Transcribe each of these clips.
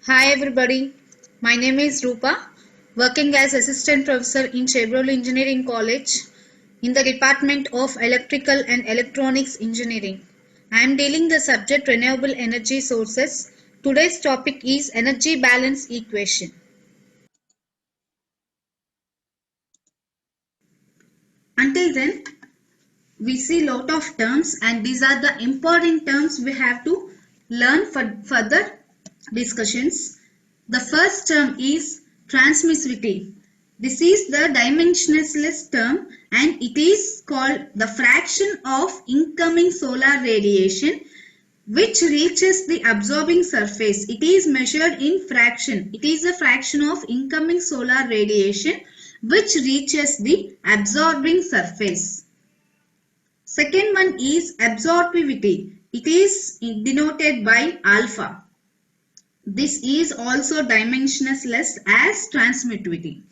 Hi everybody, my name is Rupa, working as Assistant Professor in Chevrolet Engineering College in the Department of Electrical and Electronics Engineering. I am dealing the subject Renewable Energy Sources. Today's topic is Energy Balance Equation. Until then, we see lot of terms and these are the important terms we have to learn for further discussions. The first term is transmissivity. This is the dimensionless term and it is called the fraction of incoming solar radiation which reaches the absorbing surface. It is measured in fraction. It is a fraction of incoming solar radiation which reaches the absorbing surface. Second one is absorptivity. It is denoted by alpha. This is also dimensionless as transmittivity.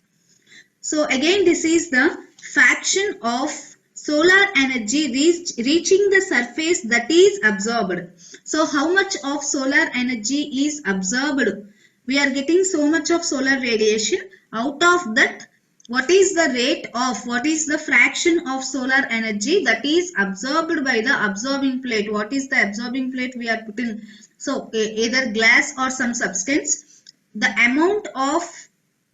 So again this is the fraction of solar energy reaching the surface that is absorbed. So how much of solar energy is absorbed? We are getting so much of solar radiation. Out of that, what is the fraction of solar energy that is absorbed by the absorbing plate? What is the absorbing plate we are putting? So either glass or some substance. The amount of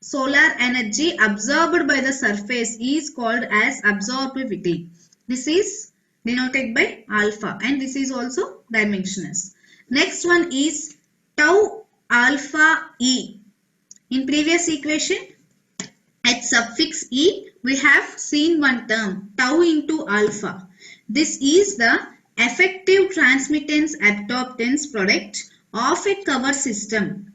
solar energy absorbed by the surface is called as absorptivity. This is denoted by alpha and this is also dimensionless. Next one is tau alpha E. In previous equation, at suffix E, we have seen one term, tau into alpha. This is the effective transmittance absorptance product of a cover system.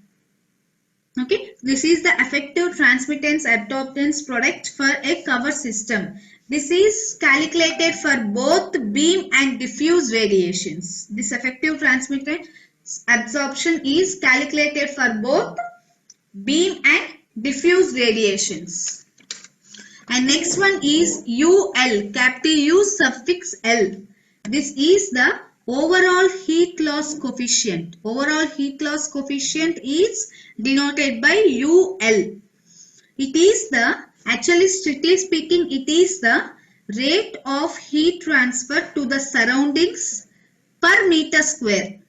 Okay, this is the effective transmittance absorptance product for a cover system. This is calculated for both beam and diffuse radiations. This effective transmittance absorption is calculated for both beam and diffuse radiations. And next one is UL, capital U suffix L. This is the overall heat loss coefficient. Overall heat loss coefficient is denoted by UL. It is the, actually strictly speaking, it is the rate of heat transfer to the surroundings per meter square.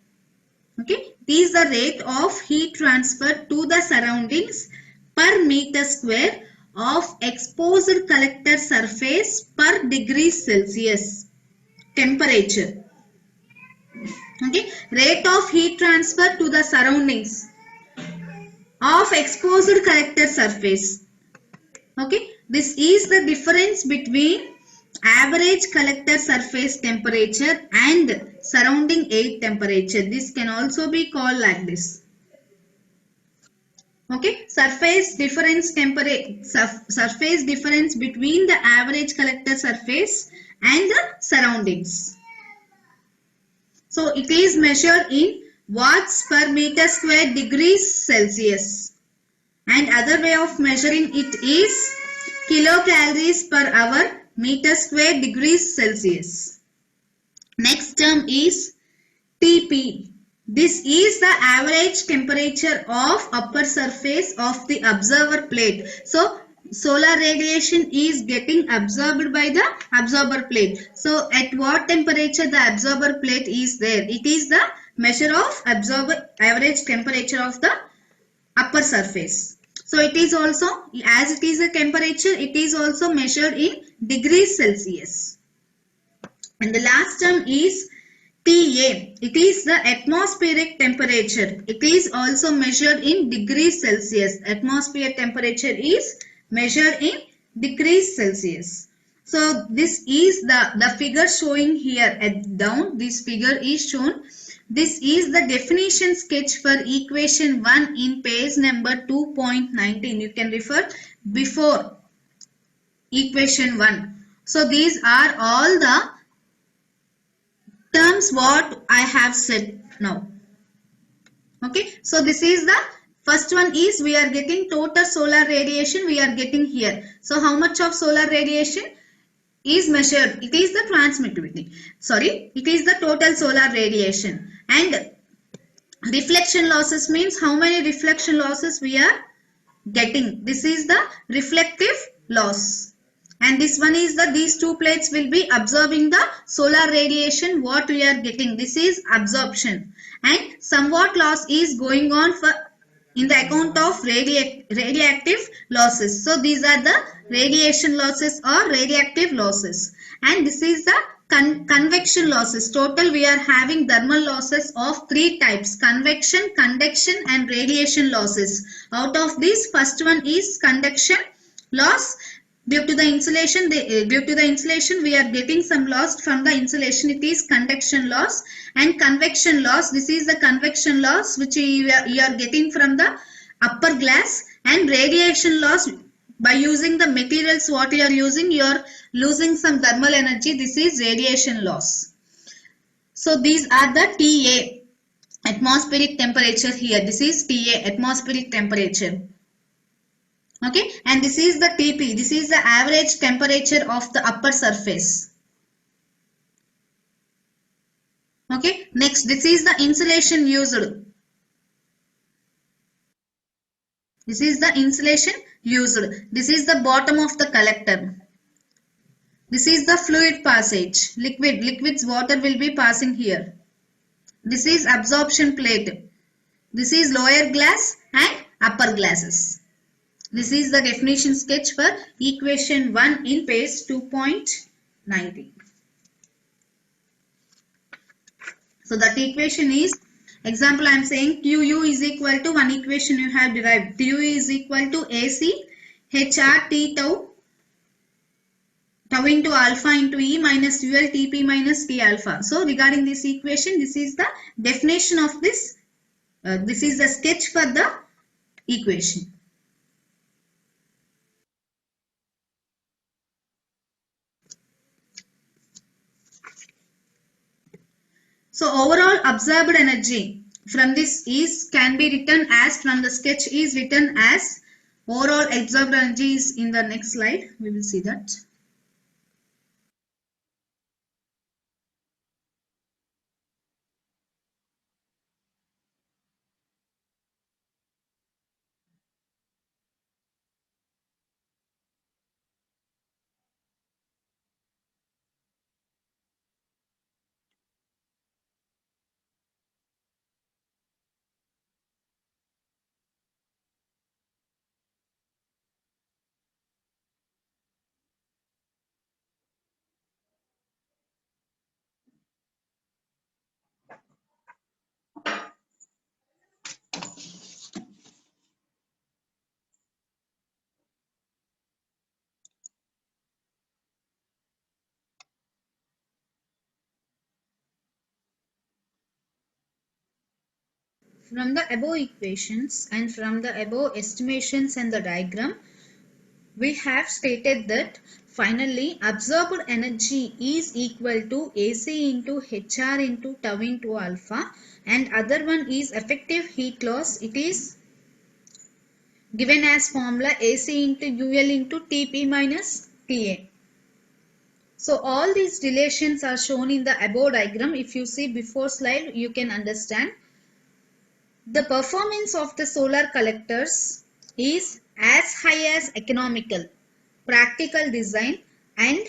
Okay, it is the rate of heat transfer to the surroundings per meter square of exposed collector surface per degree Celsius temperature. Okay, rate of heat transfer to the surroundings of exposed collector surface. Okay, this is the difference between average collector surface temperature and surrounding air temperature. This can also be called like this. Okay, surface difference between the average collector surface and the surroundings. So it is measured in watts per meter square degrees Celsius. And other way of measuring it is kilocalories per hour meter square degrees Celsius. Next term is TP. This is the average temperature of upper surface of the observer plate. So solar radiation is getting absorbed by the absorber plate. So at what temperature the absorber plate is there? It is the measure of average temperature of the upper surface. So it is also, as it is a temperature, it is also measured in degrees Celsius. And the last term is TA. It is the atmospheric temperature. It is also measured in degrees Celsius. Atmospheric temperature is measured in degrees Celsius. So this is the figure showing here at down. This figure is shown. This is the definition sketch for equation 1 in page number 2.19. You can refer before equation 1. So these are all the terms what I have said now. Okay, so this is the first one is we are getting total solar radiation we are getting here. So how much of solar radiation is measured? It is the transmittivity. Sorry, it is the total solar radiation. And Reflection losses means how many reflection losses we are getting. This is the reflective loss. And this one is the these two plates will be absorbing the solar radiation what we are getting. This is absorption. And somewhat loss is going on for in the account of radioactive losses. So these are the radiation losses or radioactive losses. And this is the convection losses. Total we are having thermal losses of three types: convection, conduction and radiation losses. Out of these, first one is conduction loss. Due to the insulation we are getting some loss from the insulation. It is conduction loss. And convection loss, this is the convection loss which you are getting from the upper glass. And radiation loss, by using the materials what you are using, you are losing some thermal energy. This is radiation loss. So these are the TA, atmospheric temperature here. This is TA, atmospheric temperature. Okay, and this is the TP, this is the average temperature of the upper surface. Okay, next, this is the insulation used. This is the insulation used. This is the bottom of the collector. This is the fluid passage. Liquids water will be passing here. This is absorption plate. This is lower glass and upper glasses. This is the definition sketch for equation 1 in page 2.90. So that equation is, example I am saying QU is equal to one equation you have derived. QU is equal to AC HR T tau into alpha into E minus UL TP minus T alpha. So regarding this equation, this is the definition of this. This is the sketch for the equation. So overall absorbed energy from this is can be written as, from the sketch is written as, overall absorbed energy is in the next slide. We will see that. From the above equations and from the above estimations and the diagram, we have stated that finally absorbed energy is equal to AC into HR into tau into alpha, and other one is effective heat loss. It is given as formula AC into UL into TP minus TA. So all these relations are shown in the above diagram. If you see before slide, you can understand. The performance of the solar collectors is as high as economical, practical design and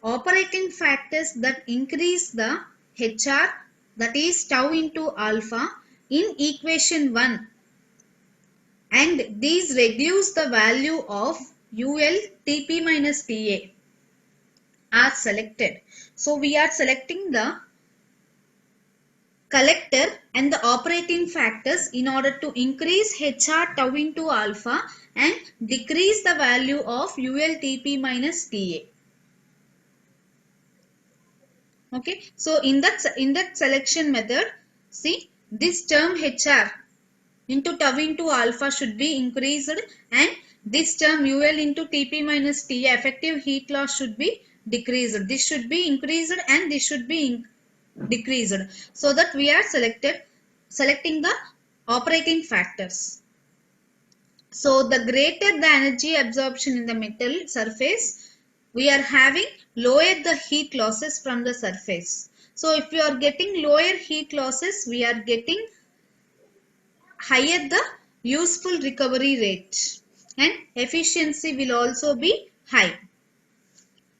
operating factors that increase the HR, that is tau into alpha, in equation 1, and these reduce the value of UL TP minus TA are selected. So we are selecting the collector and the operating factors in order to increase HR tau into alpha and decrease the value of ULTP minus TA. Okay, so in that selection method, see, this term HR into tau into alpha should be increased, and this term UL into TP minus TA, effective heat loss, should be decreased. This should be increased and this should be decreased, so that we are selecting the operating factors. So the greater the energy absorption in the metal surface, we are having lower the heat losses from the surface. So if we are getting lower heat losses, we are getting higher the useful recovery rate and efficiency will also be high.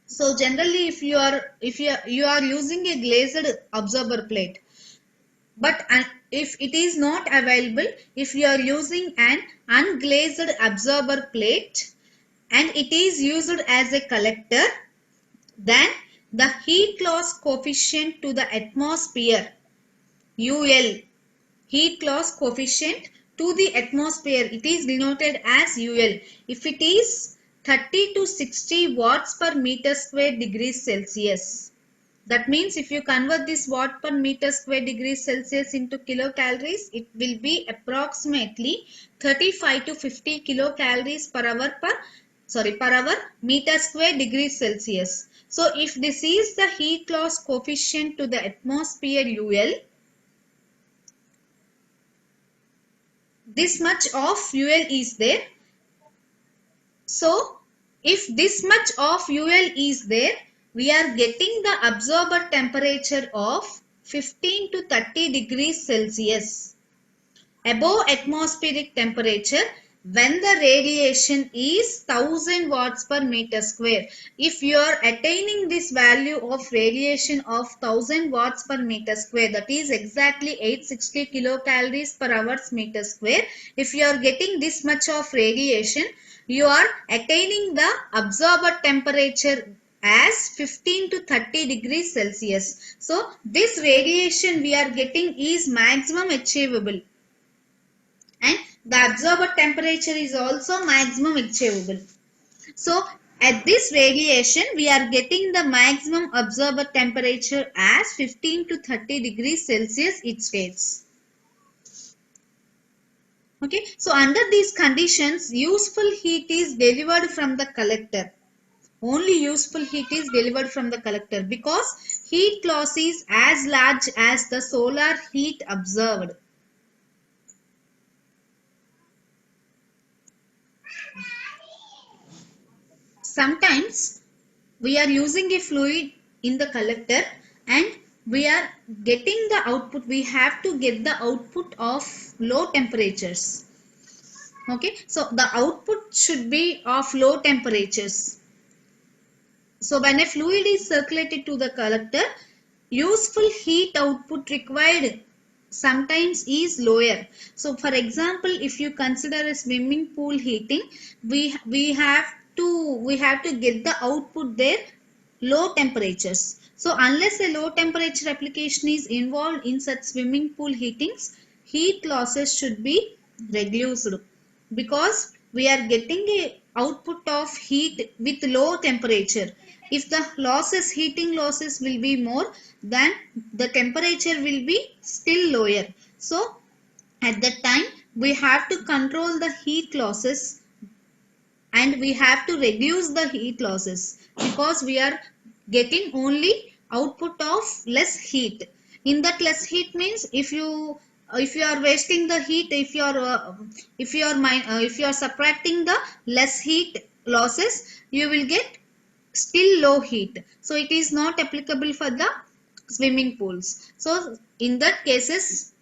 So generally if you are using a glazed absorber plate, but if it is not available, if you are using an unglazed absorber plate and it is used as a collector, then the heat loss coefficient to the atmosphere, UL, heat loss coefficient to the atmosphere, it is denoted as UL. If it is 30 to 60 watts per meter square degrees Celsius, that means if you convert this watt per meter square degrees Celsius into kilocalories, it will be approximately 35 to 50 kilocalories per hour per hour meter square degrees Celsius. So if this is the heat loss coefficient to the atmosphere UL, this much of UL is there. So if this much of UL is there, we are getting the absorber temperature of 15 to 30 degrees Celsius above atmospheric temperature when the radiation is 1000 watts per meter square. If you are attaining this value of radiation of 1000 watts per meter square, that is exactly 860 kilocalories per hour meter square, if you are getting this much of radiation, you are attaining the absorber temperature as 15 to 30 degrees Celsius. So this radiation we are getting is maximum achievable, and the absorber temperature is also maximum achievable. So at this radiation we are getting the maximum absorber temperature as 15 to 30 degrees Celsius, it states. Okay, so under these conditions useful heat is delivered from the collector. Only useful heat is delivered from the collector because heat loss is as large as the solar heat observed. Sometimes we are using a fluid in the collector and we are getting the output, we have to get the output of low temperatures. Okay, so the output should be of low temperatures. So when a fluid is circulated to the collector, useful heat output required sometimes is lower. So for example, if you consider a swimming pool heating, we have to get the output there low temperatures. So unless a low temperature application is involved in such swimming pool heatings, heat losses should be reduced because we are getting a output of heat with low temperature. If the heating losses will be more, then the temperature will be still lower. So at that time we have to control the heat losses and we have to reduce the heat losses because we are getting only output of less heat. In that less heat means if you are wasting the heat, if you are subtracting the less heat losses, you will get still low heat. So it is not applicable for the swimming pools. So in that cases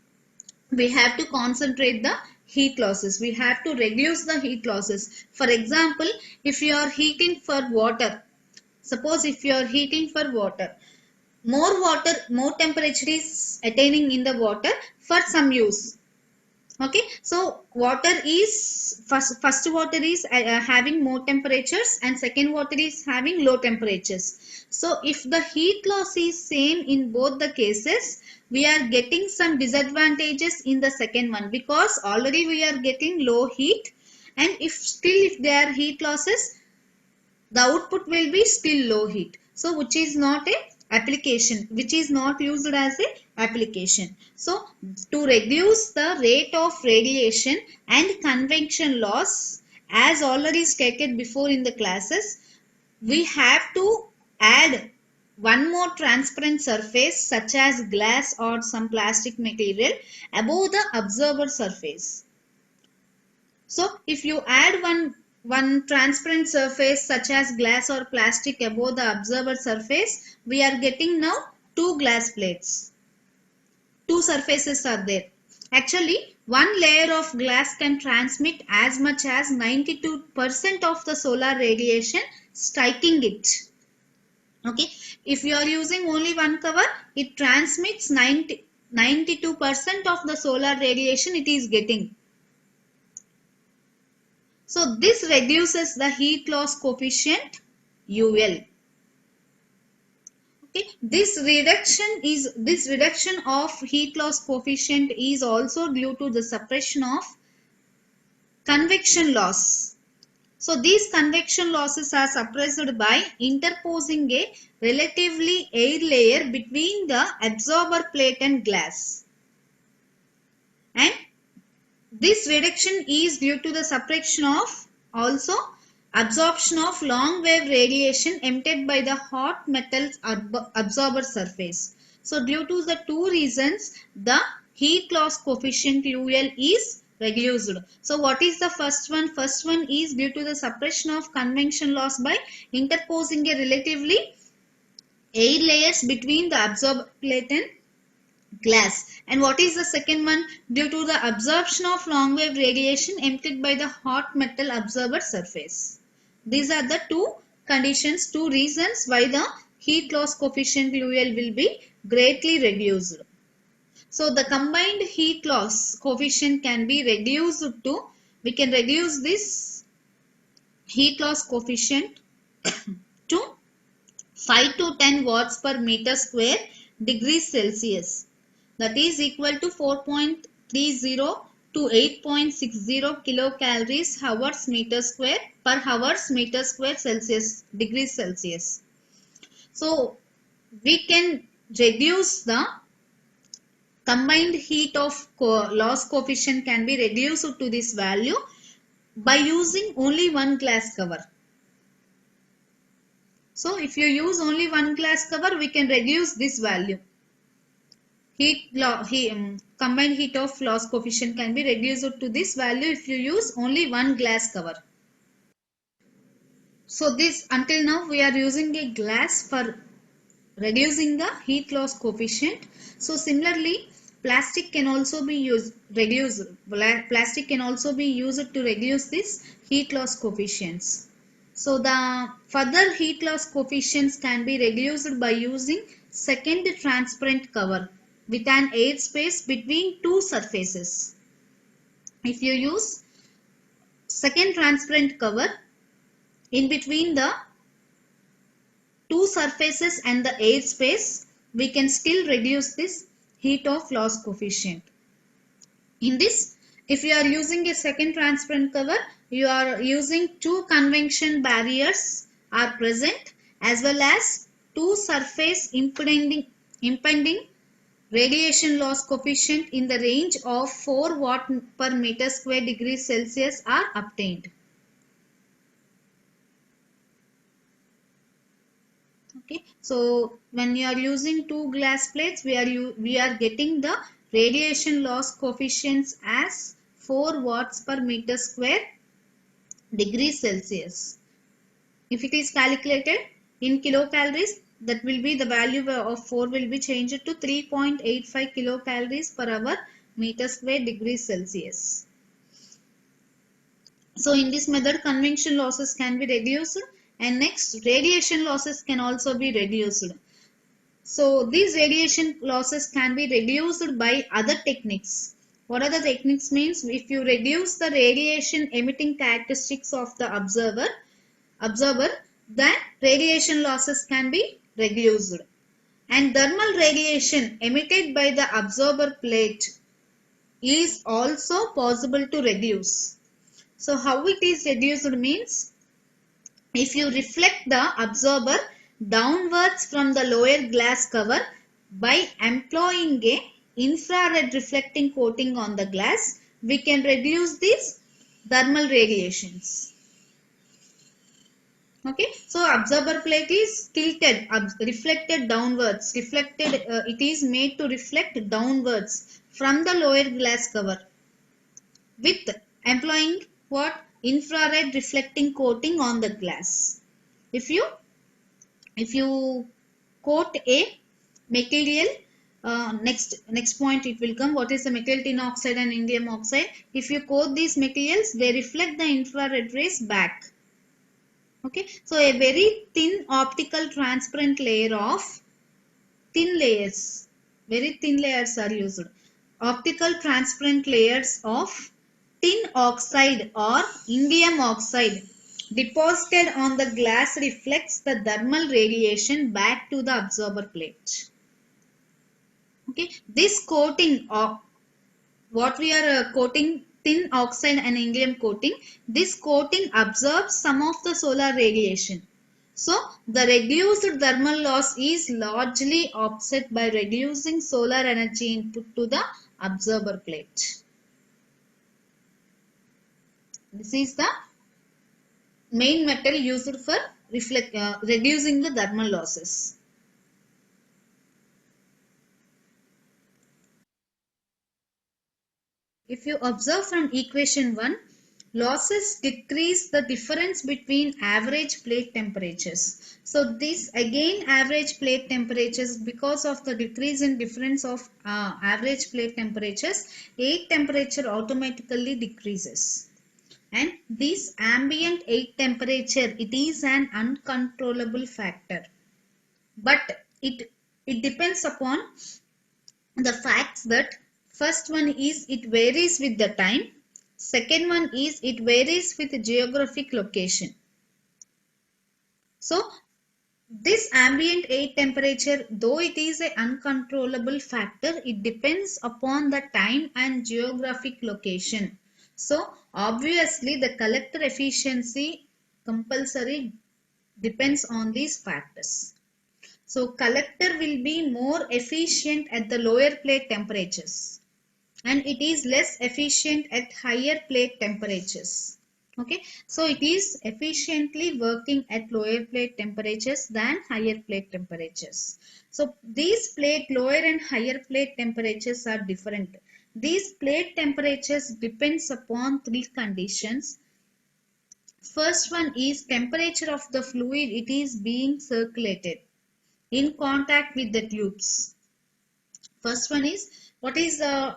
we have to concentrate the heat losses. We have to reduce the heat losses. For example, if you are heating for water, suppose if you are heating for water, more temperature is attaining in the water for some use. Okay, so water is first water is having more temperatures and second water is having low temperatures. So if the heat loss is same in both the cases, we are getting some disadvantages in the second one because already we are getting low heat, and if there are heat losses, the output will be still low heat. So which is not a application, which is not used as a application. So to reduce the rate of radiation and convection loss, as already stated before in the classes, we have to add one more transparent surface such as glass or some plastic material above the observer surface. So if you add one transparent surface such as glass or plastic above the observer surface, we are getting now two glass plates. Two surfaces are there. Actually, one layer of glass can transmit as much as 92% of the solar radiation striking it. Okay, if you are using only one cover, it transmits 92% of the solar radiation it is getting. So this reduces the heat loss coefficient UL. Okay, this reduction of heat loss coefficient is also due to the suppression of convection loss. So these convection losses are suppressed by interposing a relatively air layer between the absorber plate and glass. And this reduction is due to the suppression of also absorption of long wave radiation emitted by the hot metals absorber surface. So due to the two reasons, the heat loss coefficient UL is reduced. So what is the first one? First one is due to the suppression of convection loss by interposing a relatively air layers between the absorber plate and glass. And what is the second one? Due to the absorption of long wave radiation emitted by the hot metal absorber surface. These are the two conditions, two reasons why the heat loss coefficient UL will be greatly reduced. So the combined heat loss coefficient can be reduced to, we can reduce this heat loss coefficient to 5 to 10 watts per meter square degrees Celsius. That is equal to 4.30 to 8.60 kilocalories hours meter square per hours meter square Celsius degrees Celsius. So we can reduce the combined heat of loss coefficient can be reduced to this value by using only one glass cover. So if you use only one glass cover, we can reduce this value. Combined heat of loss coefficient can be reduced to this value if you use only one glass cover. So this, until now we are using a glass for reducing the heat loss coefficient. So similarly, plastic can also be Plastic can also be used to reduce this heat loss coefficients. So the further heat loss coefficients can be reduced by using second transparent cover with an air space between two surfaces. If you use second transparent cover in between the two surfaces and the air space, we can still reduce this heat of loss coefficient. In this, if you are using a second transparent cover, you are using two convection barriers are present as well as two surface impending radiation loss coefficient in the range of 4 watt per meter square degrees Celsius are obtained. Okay, so when you are using two glass plates, we are getting the radiation loss coefficients as 4 watts per meter square degrees Celsius. If it is calculated in kilocalories, that will be the value of 4 will be changed to 3.85 kilocalories per hour meter square degrees Celsius. So in this method, convection losses can be reduced, and next radiation losses can also be reduced. So these radiation losses can be reduced by other techniques. What are the techniques means? If you reduce the radiation emitting characteristics of the observer, then radiation losses can be reduced. And thermal radiation emitted by the absorber plate is also possible to reduce. So how it is reduced means, if you reflect the absorber downwards from the lower glass cover by employing a infrared reflecting coating on the glass, we can reduce these thermal radiations. Okay, so absorber plate is tilted, reflected downwards, it is made to reflect downwards from the lower glass cover with employing what? Infrared reflecting coating on the glass. If you coat a material next point it will come. What is the metal tin oxide and indium oxide? If you coat these materials, they reflect the infrared rays back. Okay, so a very thin optical transparent layer of thin layers, very thin layers are used. Optical transparent layers of tin oxide or indium oxide deposited on the glass reflects the thermal radiation back to the absorber plate. Okay, this coating of what we are coating tin oxide and indium coating, this coating absorbs some of the solar radiation. So the reduced thermal loss is largely offset by reducing solar energy input to the absorber plate. This is the main metal used for reducing the thermal losses. If you observe from equation 1, losses decrease the difference between average plate temperatures. So this again average plate temperatures, because of the decrease in difference of average plate temperatures, air temperature automatically decreases. And this ambient air temperature, it is an uncontrollable factor. But it depends upon the facts that first one is it varies with the time, second one is it varies with the geographic location. So this ambient air temperature, though it is an uncontrollable factor, it depends upon the time and geographic location. So obviously the collector efficiency compulsory depends on these factors. So collector will be more efficient at the lower plate temperatures and it is less efficient at higher plate temperatures. Okay, so it is efficiently working at lower plate temperatures than higher plate temperatures. So these lower and higher plate temperatures are different. These plate temperatures depends upon three conditions. First one is temperature of the fluid it is being circulated in contact with the tubes. First one is what is the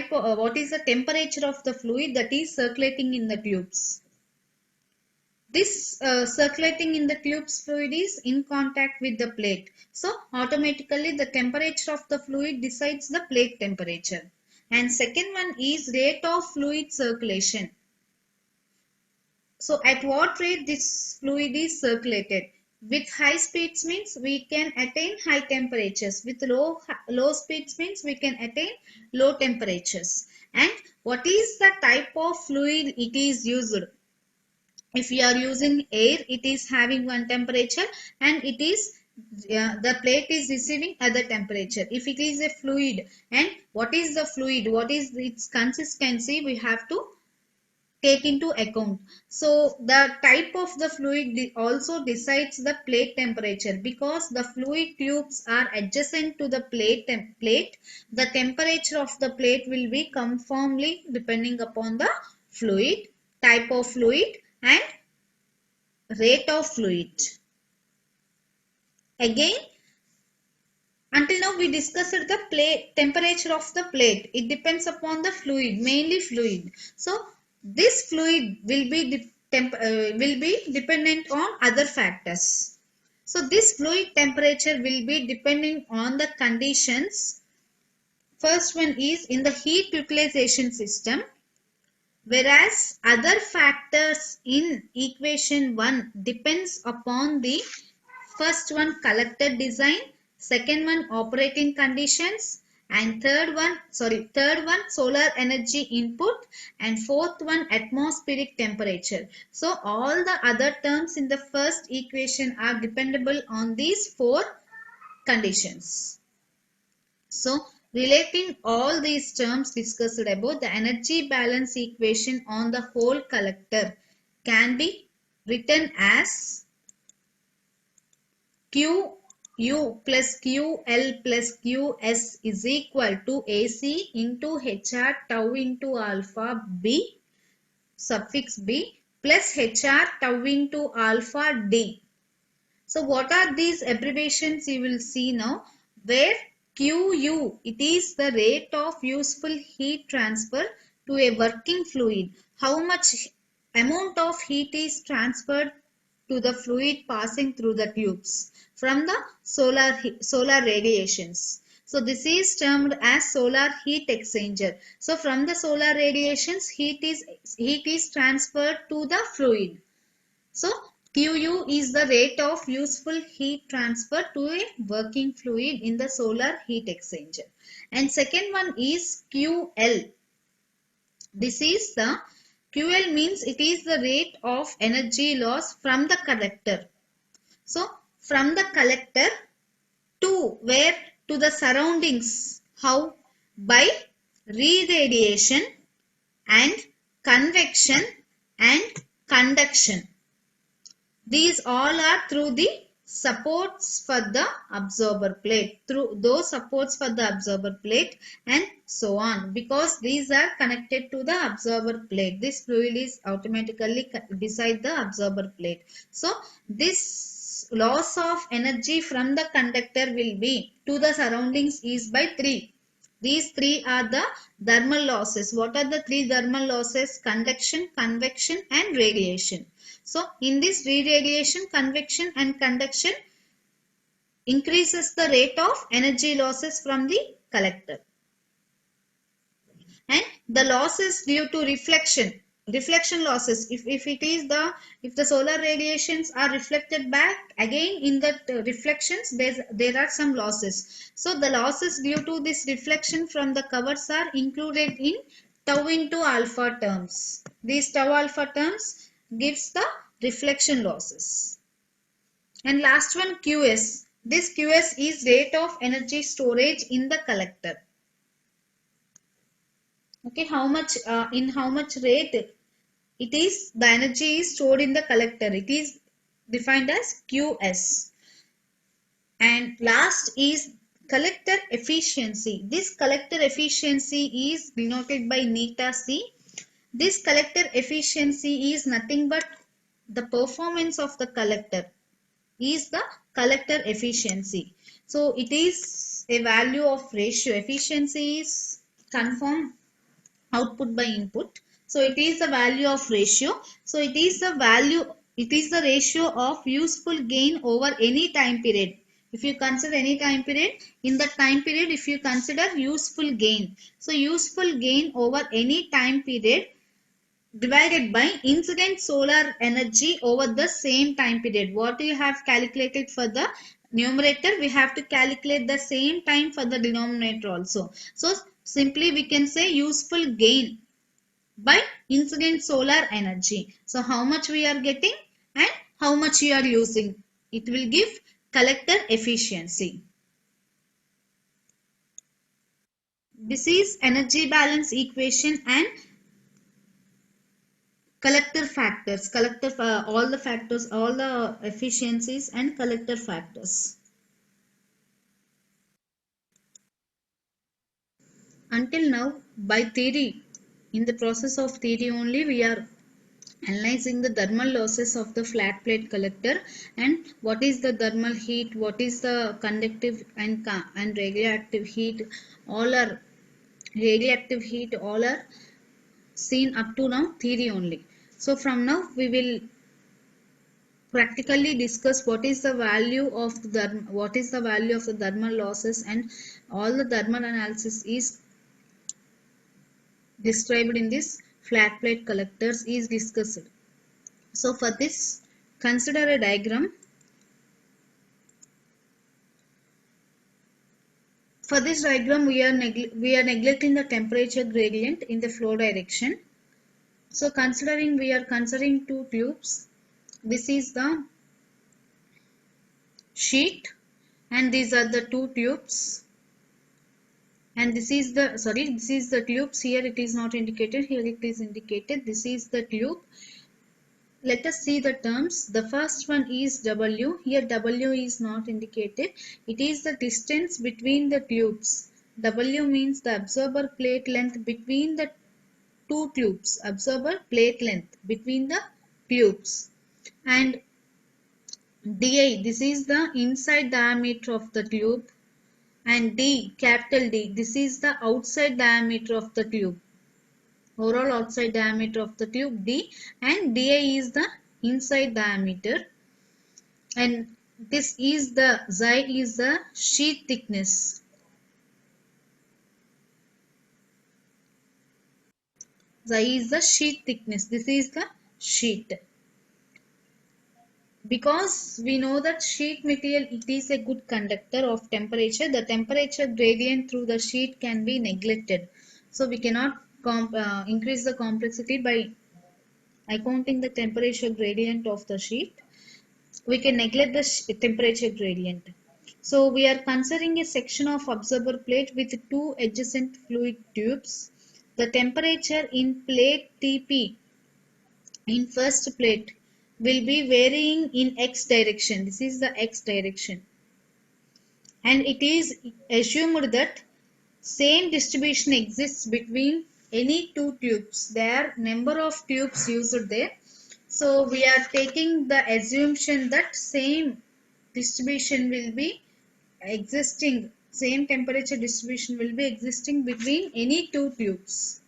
what is the temperature of the fluid that is circulating in the tubes. This circulating in the tubes fluid is in contact with the plate. So automatically the temperature of the fluid decides the plate temperature. And second one is rate of fluid circulation. So at what rate this fluid is circulated? With high speeds means we can attain high temperatures. With low speeds means we can attain low temperatures. And what is the type of fluid it is used? If we are using air, it is having one temperature and it is the plate is receiving other temperature. If it is a fluid, and what is the fluid? What is its consistency? We have to take into account. So the type of the fluid also decides the plate temperature, because the fluid tubes are adjacent to the plate. The temperature of the plate will be conformly depending upon the fluid, type of fluid and rate of fluid. Again, until now we discussed the temperature of the plate. It depends upon the fluid, mainly fluid. So this fluid will be dependent on other factors. So this fluid temperature will be depending on the conditions. First one is in the heat utilization system, whereas other factors in equation 1 depends upon the first one collector design, second one operating conditions, and third one solar energy input, and fourth one atmospheric temperature. So all the other terms in the first equation are dependable on these four conditions. So relating all these terms discussed above, the energy balance equation on the whole collector can be written as QU plus QL plus QS is equal to AC into HR tau into alpha B suffix B plus HR tau into alpha D. So what are these abbreviations you will see now, where QU, it is the rate of useful heat transfer to a working fluid. How much amount of heat is transferred to the fluid passing through the tubes from the solar radiations. So this is termed as solar heat exchanger. So from the solar radiations, heat is transferred to the fluid. So QU is the rate of useful heat transfer to a working fluid in the solar heat exchanger. And second one is QL. This is the QL means it is the rate of energy loss from the collector. So from the collector to where? To the surroundings. How? By re-radiation and convection and conduction. These all are through the supports for the absorber plate, through those supports for the absorber plate and so on, because these are connected to the absorber plate. This fluid is automatically beside the absorber plate. So this loss of energy from the conductor will be to the surroundings is by 3. These 3 are the thermal losses. What are the 3 thermal losses? Conduction, convection and radiation. So in this radiation, convection and conduction increases the rate of energy losses from the collector. And the losses due to reflection losses, if the solar radiations are reflected back again in the reflections, there are some losses. So the losses due to this reflection from the covers are included in tau into alpha terms. These tau alpha terms gives the reflection losses. And last one, QS. This QS is rate of energy storage in the collector. Okay, in how much rate it is the energy is stored in the collector. It is defined as QS. And last is collector efficiency. This collector efficiency is denoted by neta C. This collector efficiency is nothing but the performance of the collector is the collector efficiency. So it is a value of ratio. Efficiency is confirmed output by input. So it is the value of ratio. So it is the ratio of useful gain over any time period. If you consider any time period, in that time period, if you consider useful gain. So useful gain over any time period divided by incident solar energy over the same time period. What you have calculated for the numerator, we have to calculate the same time for the denominator also. So simply we can say useful gain by incident solar energy. So how much we are getting and how much you are using. It will give collector efficiency. This is energy balance equation and collector factors. All the factors, all the efficiencies and collector factors. Until now, by theory, in the process of theory only, we are analyzing the thermal losses of the flat plate collector and what is the thermal heat, what is the conductive and radioactive heat. All are seen up to now theory only. So from now we will practically discuss what is the value of the thermal losses, and all the thermal analysis is described in this flat plate collectors is discussed. So for this, consider a diagram. For this diagram, we are neglecting the temperature gradient in the flow direction. So we are considering two tubes. This is the sheet and these are the two tubes. And this is the tubes. Here it is not indicated, here it is indicated. This is the tube. Let us see the terms. The first one is W. Here W is not indicated. It is the distance between the tubes. W means the absorber plate length between the two tubes. Absorber plate length between the tubes. And DI, this is the inside diameter of the tube. and D, capital D, this is the outside diameter of the tube. Overall outside diameter of the tube D, and DI is the inside diameter, and this is the Xi is the sheet thickness. Xi is the sheet thickness. This is the sheet. Because we know that sheet material, it is a good conductor of temperature, the temperature gradient through the sheet can be neglected. So we cannot increase the complexity by accounting the temperature gradient of the sheet. We can neglect the temperature gradient. So we are considering a section of absorber plate with two adjacent fluid tubes. The temperature in plate TP in first plate will be varying in x direction. This is the x direction. And it is assumed that same distribution exists between any two tubes. There are number of tubes used there. So we are taking the assumption that same distribution will be existing, same temperature distribution will be existing between any two tubes.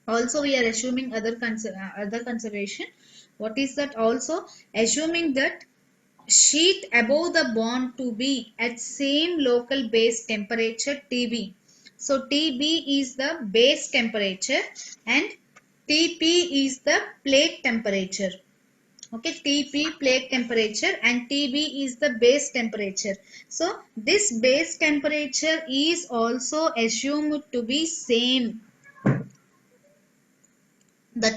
Also we are assuming other consideration. What is that? Also assuming that sheet above the bond to be at same local base temperature TB. So TB is the base temperature and TP is the plate temperature. Okay, TP plate temperature and TB is the base temperature. So this base temperature is also assumed to be same. That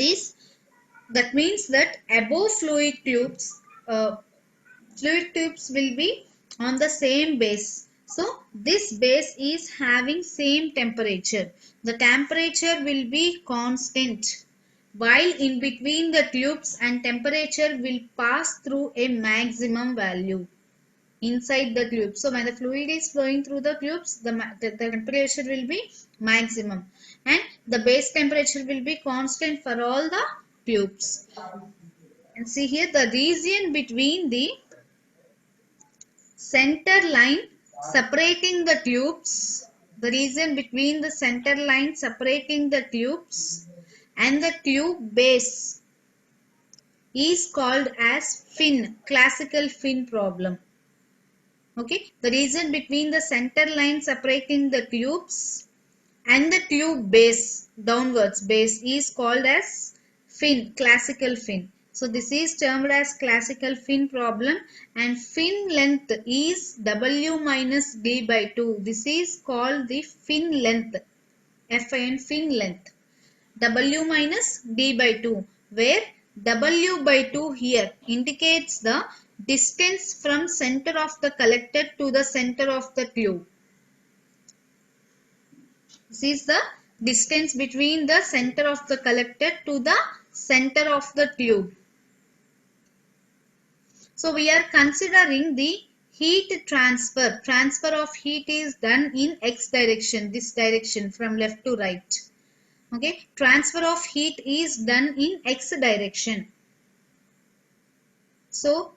means that above fluid tubes will be on the same base. So this base is having same temperature. The temperature will be constant, while in between the tubes and temperature will pass through a maximum value inside the tube. So when the fluid is flowing through the tubes, the temperature will be maximum and the base temperature will be constant for all the tubes. And see here, the region between the center line separating the tubes, and the tube base is called as fin, classical fin problem. Okay, the region between the center line separating the tubes and the tube base, downwards base, is called as fin, classical fin. So this is termed as classical fin problem, and fin length is W minus D by 2. This is called the fin length, FIN, fin length, W minus D by 2, where W by 2 here indicates the distance from center of the collector to the center of the tube. This is the distance between the center of the collector to the center of the tube. So we are considering the heat transfer. Transfer of heat is done in x direction, this direction from left to right. Okay, transfer of heat is done in x direction. So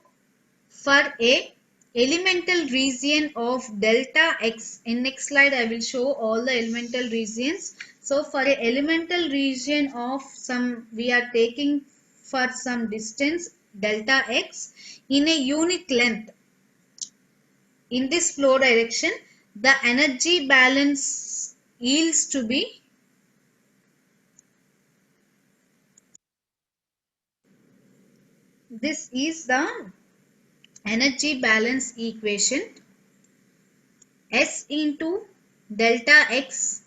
for a elemental region of delta x, in next slide I will show all the elemental regions. So for a elemental region of some, we are taking for some distance delta x in a unit length, in this flow direction, the energy balance yields to be this is the energy balance equation. S into delta x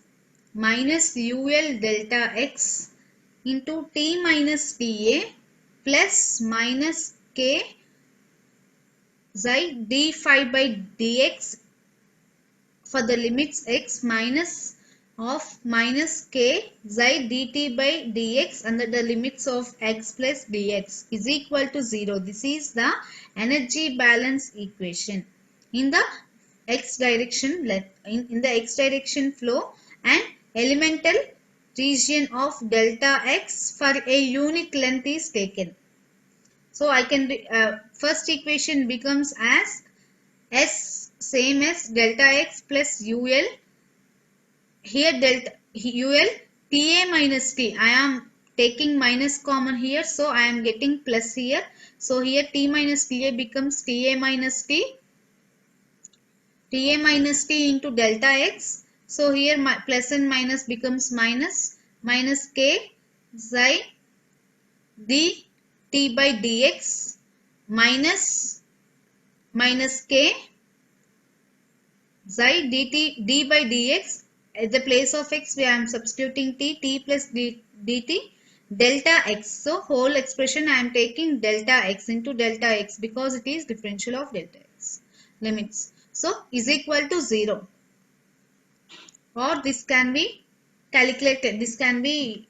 minus UL delta x into T minus TA plus minus K Xi d phi by dx for the limits x minus of minus K Xi dt by dx under the limits of x plus dx is equal to 0. This is the energy balance equation in the x direction in the x direction flow and elemental region of delta x for a unit length is taken. So I can first equation becomes as S same as delta x plus ul. Here delta ul ta minus t. I am taking minus common here, so I am getting plus here. So here t minus ta becomes ta minus t into delta x. So here plus and minus becomes minus k xi dt by dx minus k xi d by dx. At the place of x we am substituting t plus dt delta x. So whole expression I am taking delta x into delta x because it is differential of delta x. Limits. So is equal to 0, or this can be calculated. This can be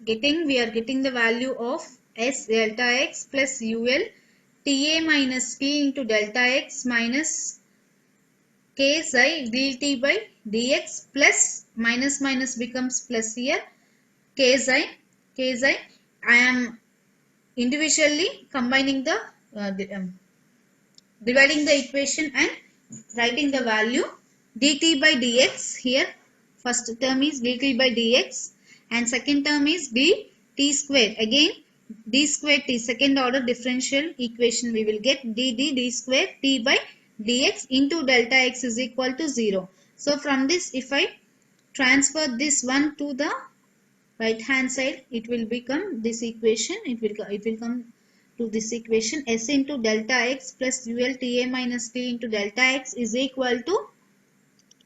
we are getting the value of s delta x plus ul ta minus t into delta x minus k xi dt by dx plus minus becomes plus here k xi. I am individually combining the dividing the equation and writing the value dt by dx. Here first term is dt by dx and second term is dt square. Again d square t, second order differential equation, we will get d square t by dx into delta x is equal to 0. So from this, if I transfer this one to the right hand side, it will become this equation. It will come to this equation, s into delta x plus ul ta minus t into delta x is equal to,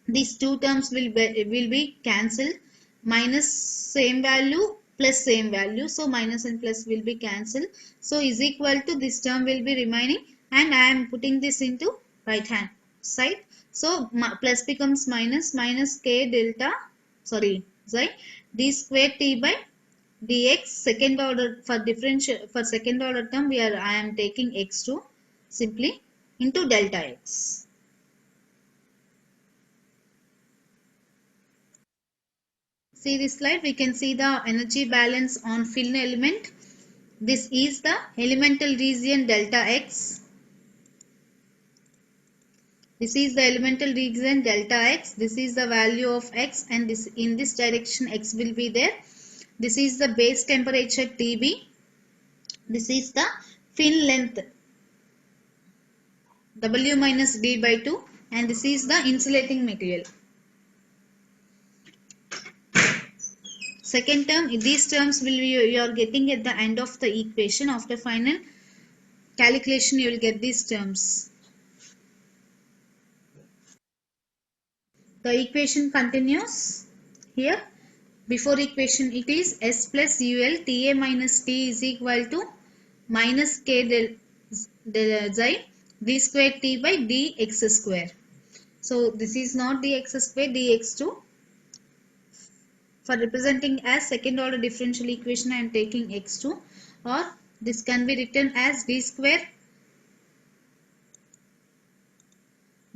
these two terms will be cancelled, minus same value plus same value, so minus and plus will be cancelled, so is equal to, this term will be remaining and I am putting this into right hand side. So plus becomes minus k delta xi d square t by dx. Second order for differential, for second order term I am taking x2 simply into delta x. See this slide, we can see the energy balance on film element. This is the elemental region delta x. This is the elemental region delta x. This is the value of x, and this in this direction x will be there. This is the base temperature Tb. This is the fin length W minus D by 2, and this is the insulating material. Second term, these terms will be you are getting at the end of the equation. After final calculation, you will get these terms. The equation continues here. Before equation it is s plus ul ta minus t is equal to minus k del xi d square t by dx square. So this is not dx square, dx2. For representing as second order differential equation, I am taking x2, or this can be written as d square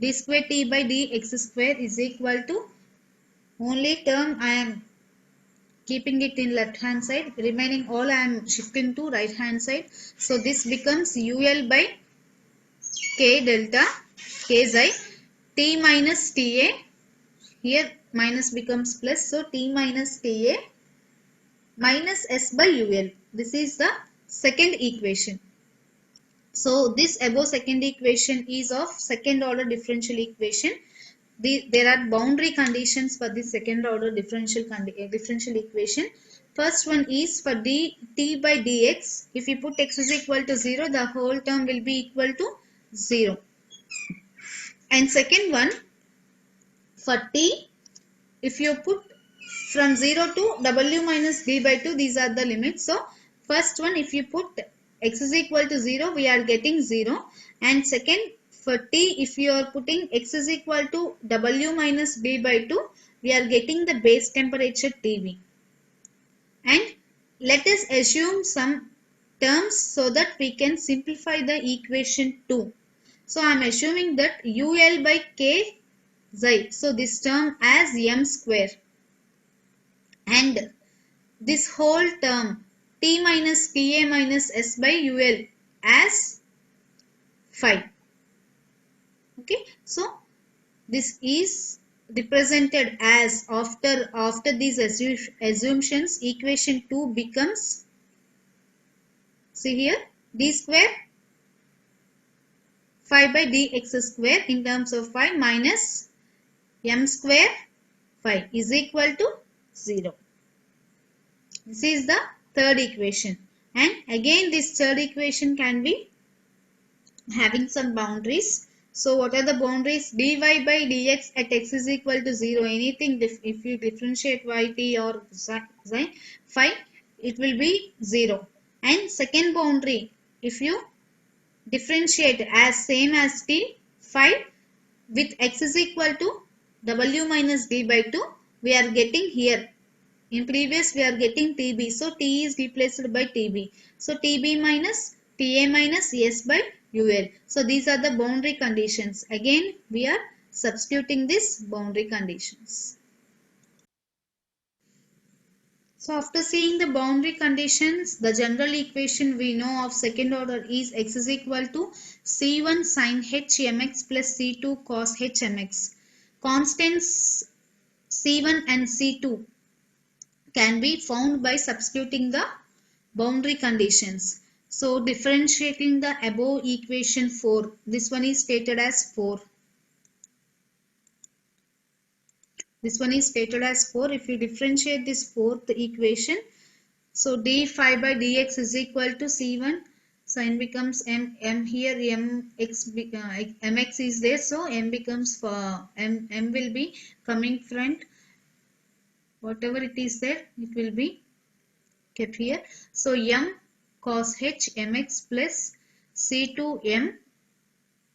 t by dx square is equal to, only term I am keeping it in left hand side, remaining all I am shifting to right hand side. So this becomes ul by k delta k xi t minus ta. Here minus becomes plus, so t minus ta minus s by ul. This is the second equation. So this above second equation is of second order differential equation. There are boundary conditions for the second order differential equation. First one is for dt by dx. If you put x is equal to 0, the whole term will be equal to 0. And second one for t, if you put from 0 to w minus d by 2, these are the limits. So first one, if you put x is equal to 0, we are getting 0. And second, for t, if you are putting x is equal to w minus d by 2, we are getting the base temperature Tb. And let us assume some terms so that we can simplify the equation 2. So I am assuming that ul by k xi, so this term as m square, and this whole term t minus ta minus s by ul as 5. Okay. Okay, so this is represented as after these assumptions, equation 2 becomes, see here, d square 5 by dx square in terms of 5 minus m square 5 is equal to 0. This is the third equation, and again this third equation can be having some boundaries. So what are the boundaries? Dy by dx at x is equal to 0. Anything if you differentiate yt or sin, fine, it will be 0. And second boundary, if you differentiate as same as t, 5 with x is equal to w minus d by 2, we are getting here. In previous we are getting TB, so T is replaced by TB. So TB minus TA minus S by UL. So these are the boundary conditions. Again we are substituting these boundary conditions. So after seeing the boundary conditions, the general equation we know of second order is x is equal to C1 sin h mx plus C2 cos h mx. Constants C1 and C2 can be found by substituting the boundary conditions. So differentiating the above equation 4, this one is stated as 4. This one is stated as 4. If you differentiate this fourth equation, so d5 by dx is equal to c1, sin becomes m here mx is there, so m becomes m will be coming front, whatever it is there it will be kept here. So m cos h mx plus c2 m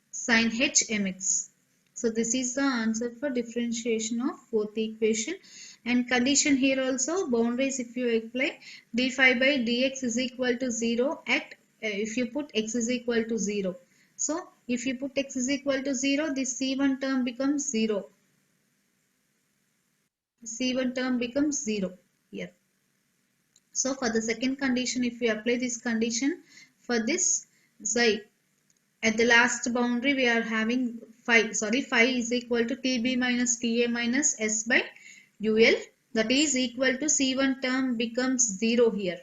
sin h mx. So this is the answer for differentiation of fourth equation. And condition here also, boundaries if you apply, d5 by dx is equal to 0 at if you put x is equal to 0. So if you put x is equal to 0, this c1 term becomes 0. C1 term becomes 0 here. So for the second condition, if we apply this condition for this xi, at the last boundary we are having phi is equal to TB minus TA minus S by UL, that is equal to C1 term becomes 0 here.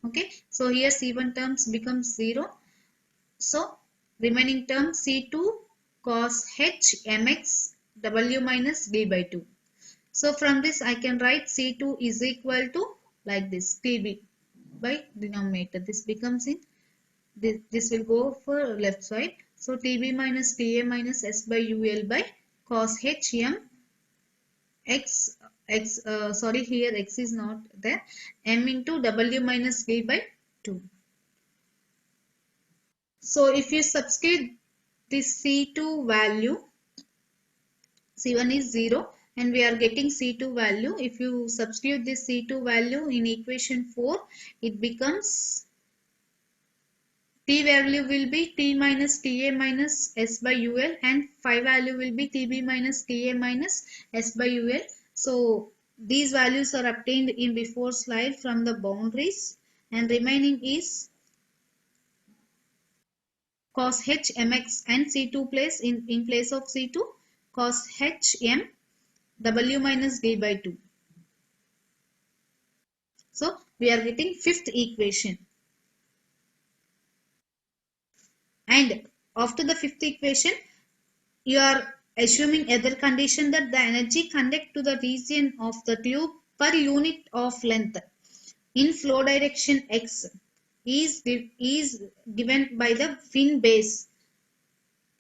Okay, so here C1 terms becomes 0. So remaining term C2 cos h mx W minus D by 2. So from this I can write C2 is equal to like this, TB by denominator. This becomes in this will go for left side. So TB minus TA minus S by UL by cos h m x here x is not there, m into W minus D by 2. So if you substitute this C2 value, C1 is 0 and we are getting C2 value. If you substitute this C2 value in equation 4, it becomes T value will be T minus TA minus S by UL and phi value will be TB minus TA minus S by UL. So these values are obtained in before slide from the boundaries, and remaining is cos h mx and C2 place in place of C2 cos h m W minus D by 2. So we are getting fifth equation. And after the fifth equation, you are assuming other condition that the energy conduct to the region of the tube per unit of length in flow direction x is given by the fin base.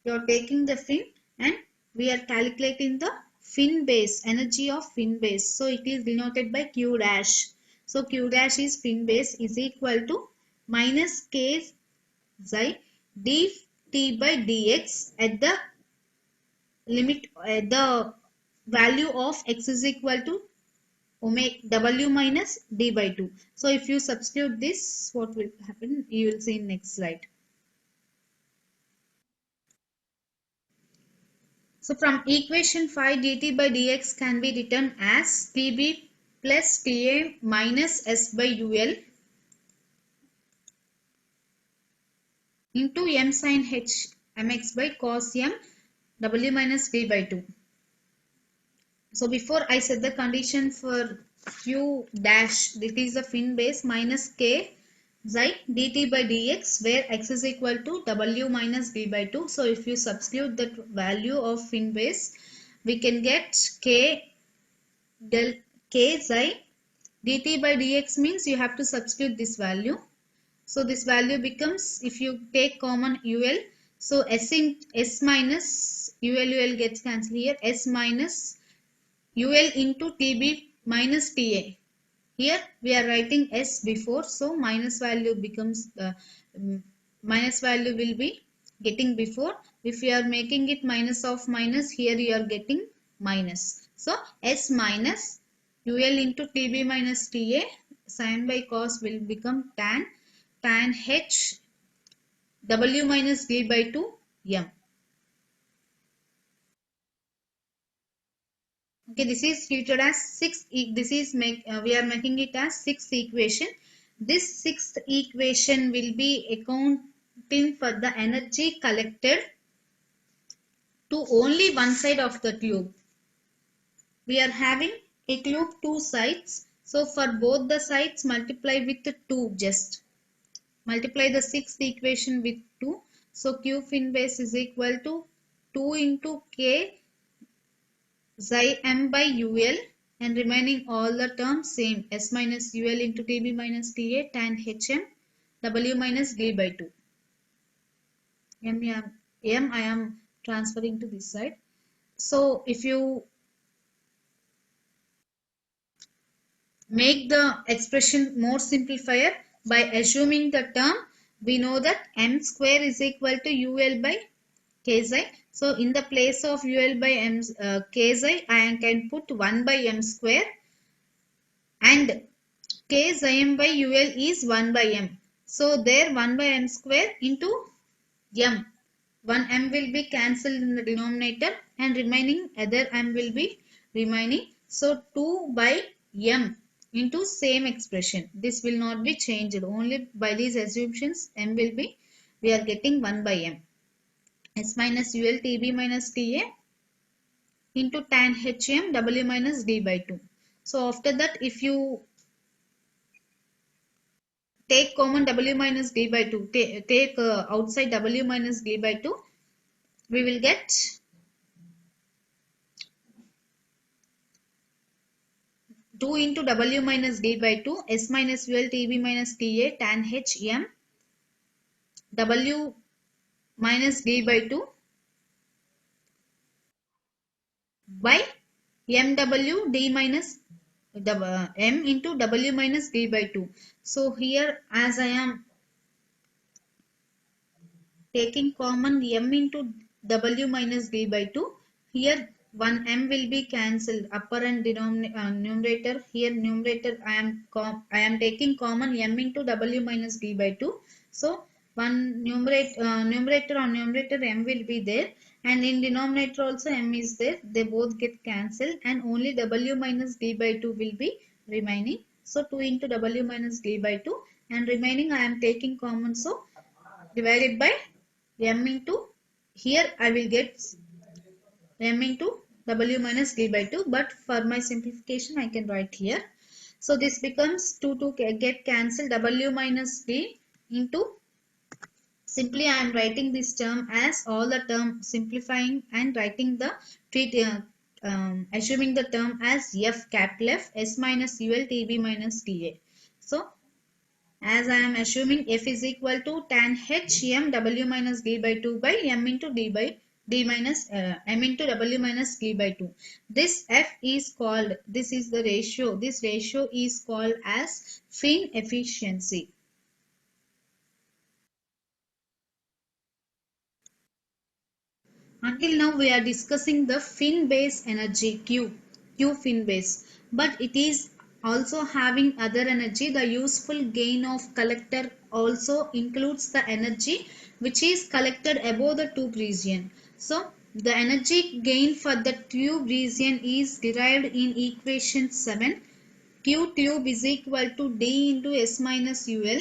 You are taking the fin and we are calculating the fin base, energy of fin base. So it is denoted by Q dash. So Q dash is fin base is equal to minus K xi dt by dx at the limit the value of x is equal to omega W minus D by 2. So if you substitute this, what will happen? You will see in next slide. So from equation 5, dt by dx can be written as TB plus TA minus S by UL into m sin h mx by cos m w minus v by 2. So before I set the condition for q dash, that is the fin base, minus k xi dt by dx, where x is equal to w minus v by 2. So if you substitute that value of fin base, we can get k del k xi dt by dx, means you have to substitute this value. So this value becomes, if you take common ul, so s minus ul gets cancelled here, s minus ul into tb minus ta. Here we are writing s before, so minus value becomes minus value will be getting before. If you are making it minus of minus, here you are getting minus. So s minus ul into tb minus ta, sin by cos will become tan h w minus d by 2 m. Okay, this is treated as this is we are making it as sixth equation. This sixth equation will be accounting for the energy collected to only one side of the tube. We are having a tube two sides, so for both the sides multiply with 2, just multiply the sixth equation with 2. So q fin base is equal to 2 into k xi m by ul, and remaining all the terms same, s minus ul into tb minus ta tan hm w minus d by 2. m I am transferring to this side. So if you make the expression more simplifier by assuming the term, we know that m square is equal to ul by kzi. So in the place of ul by m kzi, I can put 1 by m square, and k xi m by ul is 1 by m. So there 1 by m square into m. 1 m will be cancelled in the denominator, and remaining other m will be remaining. So 2 by m into same expression. This will not be changed. Only by these assumptions m will be, we are getting 1 by m. S minus ul tb minus ta into tan hm w minus d by 2. So after that, if you take common w minus d by 2, take outside w minus d by 2, we will get 2 into w minus d by 2, s minus ul tb minus ta tan h m w minus d by 2 by mw d minus m into w minus d by 2. So here, as I am taking common m into w minus d by 2, here 1 m will be cancelled, upper and numerator. Here numerator I am taking common m into w minus d by 2. So one numerator on numerator m will be there, and in denominator also m is there. They both get cancelled, and only w minus d by 2 will be remaining. So 2 into w minus d by 2, and remaining I am taking common, so divided by m into, here I will get m into w minus d by 2, but for my simplification I can write here. So this becomes 2 get cancelled, w minus d into, simply I am writing this term as all the term, simplifying and writing the assuming the term as f capital F, s minus ul tb minus ta. So as I am assuming f is equal to tan h m w minus d by 2 by m into d by d minus m into w minus d by 2. This f is called, this is the ratio, this ratio is called as fin efficiency. Until now we are discussing the fin base energy q fin base, but it is also having other energy. The useful gain of collector also includes the energy which is collected above the tube region. So the energy gain for the tube region is derived in equation 7. Q tube is equal to d into s minus ul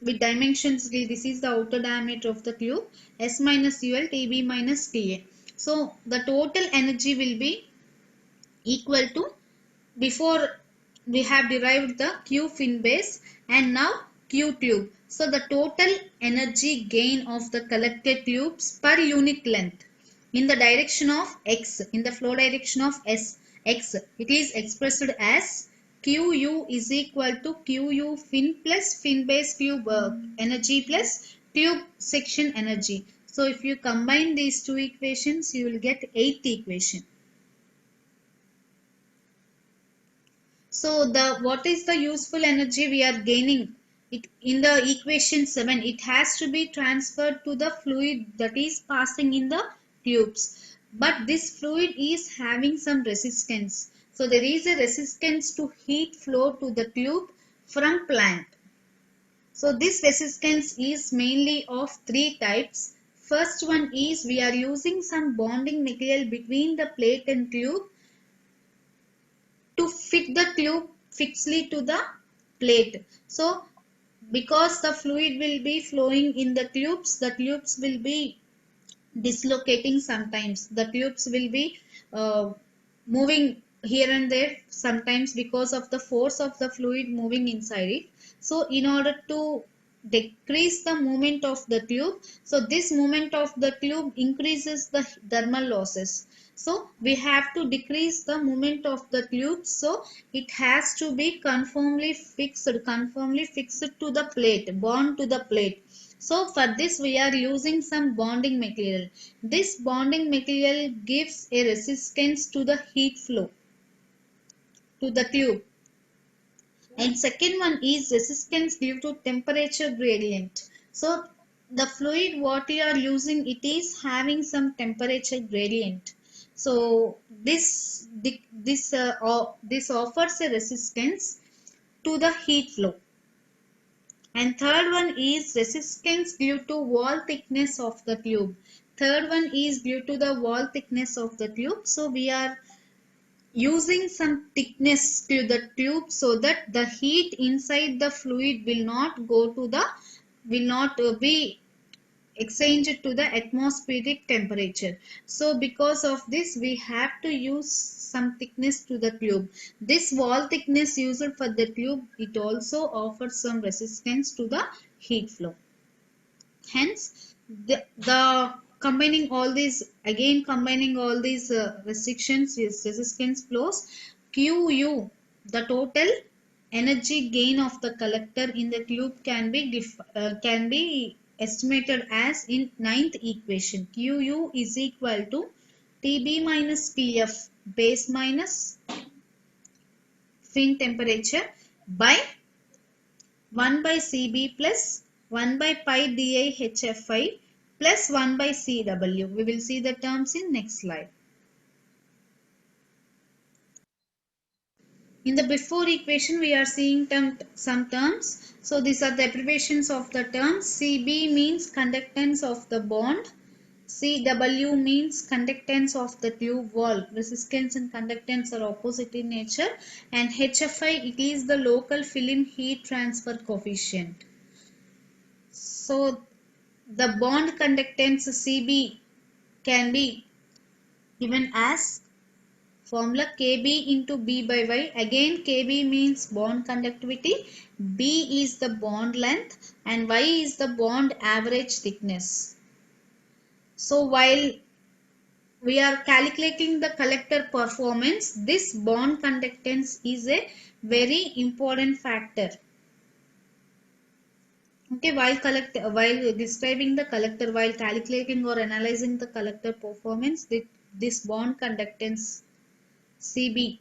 with dimensions D. This is the outer diameter of the tube. S minus UL, TB minus TA. So the total energy will be equal to, before we have derived the Q fin base and now Q tube. So the total energy gain of the collected tubes per unit length in the direction of X, in the flow direction of X, it is expressed as QU is equal to QU fin plus fin base tube energy plus tube section energy. So if you combine these two equations, you will get eighth equation. So the what is the useful energy we are gaining? It in the equation 7, it has to be transferred to the fluid that is passing in the tubes. But this fluid is having some resistance. So there is a resistance to heat flow to the tube from plant. So this resistance is mainly of three types. First one is we are using some bonding material between the plate and tube to fit the tube fixedly to the plate. So because the fluid will be flowing in the tubes will be dislocating sometimes. The tubes will be moving here and there sometimes because of the force of the fluid moving inside it. So in order to decrease the movement of the tube, so this movement of the tube increases the thermal losses. So we have to decrease the movement of the tube, so it has to be conformly fixed to the plate, bond to the plate. So for this we are using some bonding material. This bonding material gives a resistance to the heat flow to the tube. And second one is resistance due to temperature gradient. So the fluid what you are using, it is having some temperature gradient. So this offers a resistance to the heat flow. And third one is resistance due to wall thickness of the tube. Third one is due to the wall thickness of the tube. So we are using some thickness to the tube so that the heat inside the fluid will not be exchanged to the atmospheric temperature. So because of this we have to use some thickness to the tube. This wall thickness used for the tube, it also offers some resistance to the heat flow. Hence the combining all these restrictions with resistance flows, QU, the total energy gain of the collector in the tube can be estimated as in ninth equation. QU is equal to TB minus TF base minus fin temperature by 1 by CB plus 1 by pi di HFI plus 1 by CW. We will see the terms in next slide. In the before equation, we are seeing some terms. So these are the abbreviations of the terms. CB means conductance of the bond. CW means conductance of the tube wall. Resistance and conductance are opposite in nature. And HFI, it is the local film heat transfer coefficient. So the bond conductance CB can be given as formula KB into B by Y. Again KB means bond conductivity, B is the bond length and Y is the bond average thickness. So while we are calculating the collector performance, this bond conductance is a very important factor. Okay, while describing the collector, while calculating or analyzing the collector performance, this bond conductance CB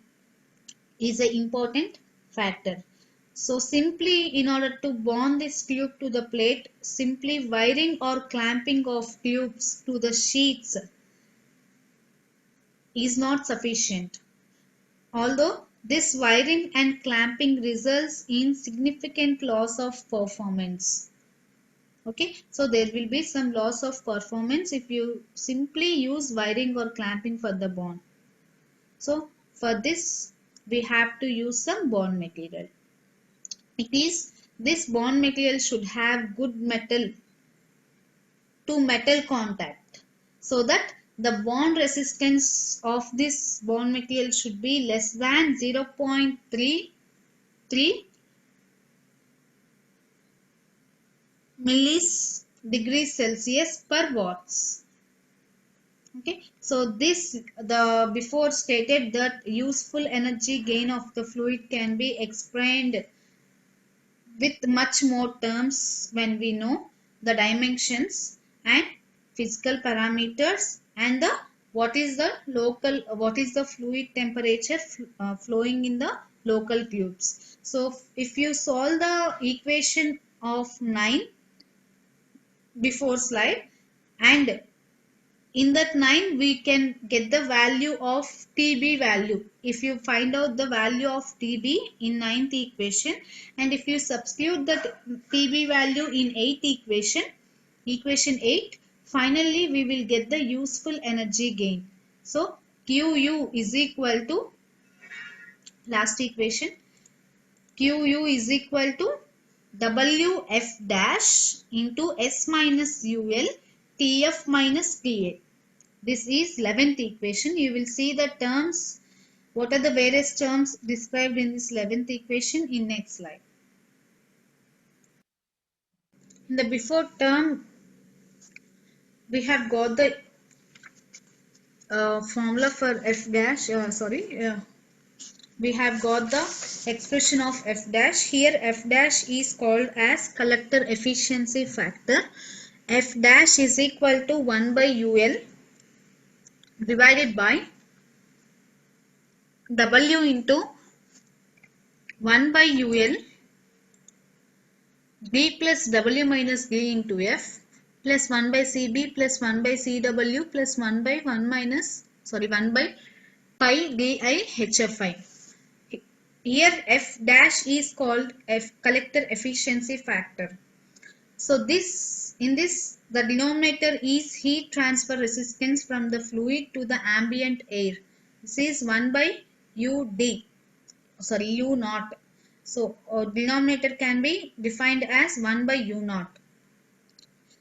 is an important factor. So simply in order to bond this tube to the plate, simply wiring or clamping of tubes to the sheets is not sufficient. Although this wiring and clamping results in significant loss of performance. Okay, so there will be some loss of performance if you simply use wiring or clamping for the bond. So for this we have to use some bond material. It is This bond material should have good metal to metal contact, so that the bond resistance of this bond material should be less than 0.33 millis degrees Celsius per watts. Okay, so this, the before stated that useful energy gain of the fluid can be explained with much more terms when we know the dimensions and physical parameters and the what is the fluid temperature flowing in the local tubes. So if you solve the equation of 9 before slide, and in that 9 we can get the value of TB value. If you find out the value of TB in 9th equation, and if you substitute that TB value in 8th equation, equation 8, finally we will get the useful energy gain. So QU is equal to, last equation, QU is equal to WF dash into S minus UL TF minus TA. This is 11th equation. You will see the terms, what are the various terms described in this 11th equation in next slide. In the before term, we have got the formula for F dash, we have got the expression of F dash. Here F dash is called as collector efficiency factor. F dash is equal to 1 by UL divided by W into 1 by UL D plus W minus D into F plus 1 by CB plus 1 by CW plus 1 by 1 by pi DI HFI. Here F dash is called F collector efficiency factor. So in this the denominator is heat transfer resistance from the fluid to the ambient air. This is 1 by U naught. So denominator can be defined as 1 by U naught.